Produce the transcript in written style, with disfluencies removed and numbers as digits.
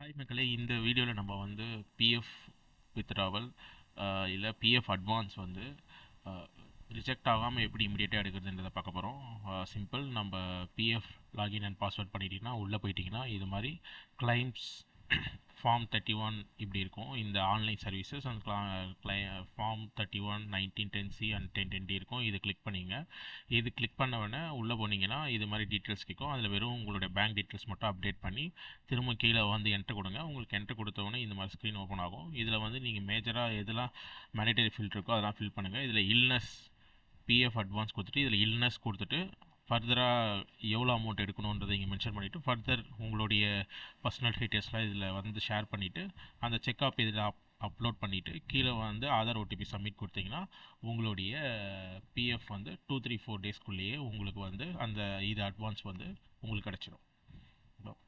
Hi மக்களே, இந்த வீடியோவில் நம்ம வந்து பிஎஃப் வித்ட்ராவல் இல்லை பிஎஃப் அட்வான்ஸ் வந்து ரிஜெக்ட் ஆகாமல் எப்படி இமிடியேட்டாக எடுக்கிறதுன்றதை பார்க்க போகிறோம். சிம்பிள். நம்ம பிஎஃப் லாகின் அண்ட் பாஸ்வேர்ட் பண்ணிட்டீங்கன்னா உள்ளே போயிட்டிங்கன்னா இது மாதிரி கிளைம்ஸ் ஃபார்ம் 31 இப்படி இருக்கும். இந்த ஆன்லைன் சர்வீசஸ் அந்த ஃபார்ம் 31 1910C அண்ட் 1010D இருக்கும். இது கிளிக் பண்ணிங்க. இது கிளிக் பண்ண உடனே உள்ளே போனீங்கன்னா இது மாதிரி டீட்டெயில்ஸ் கேட்கும். அதில் வெறும் உங்களுடைய பேங்க் டீட்டெயில்ஸ் மட்டும் அப்டேட் பண்ணி திரும்ப கீழே வந்து என்ட்ரு கொடுங்க. உங்களுக்கு என்ட்ரு கொடுத்த உடனே இந்த மாதிரி ஸ்க்ரீன் ஓப்பன் ஆகும். இதில் வந்து நீங்கள் மேஜராக எதெல்லாம் மேனிட்டரி ஃபில்ட் இருக்கோ அதெல்லாம் ஃபில் பண்ணுங்கள். இதில் இல்னஸ் பிஎஃப் அட்வான்ஸ் கொடுத்துட்டு இதில் இல்னஸ் கொடுத்துட்டு ஃபர்தராக எவ்வளோ அமௌண்ட் எடுக்கணுன்றதை இங்கே மென்ஷன் பண்ணிவிட்டு ஃபர்தர் உங்களுடைய பர்சனல் டீட்டெயில்ஸ்லாம் இதில் வந்து ஷேர் பண்ணிவிட்டு அந்த செக்அப் இதில் அப்லோட் பண்ணிவிட்டு கீழே வந்து ஆதார் ஓடிபி சப்மிட் கொடுத்தீங்கன்னா உங்களுடைய பிஎஃப் வந்து 2-3-4 டேஸ்க்குள்ளேயே உங்களுக்கு வந்து அந்த இது அட்வான்ஸ் வந்து உங்களுக்கு கிடச்சிடும்.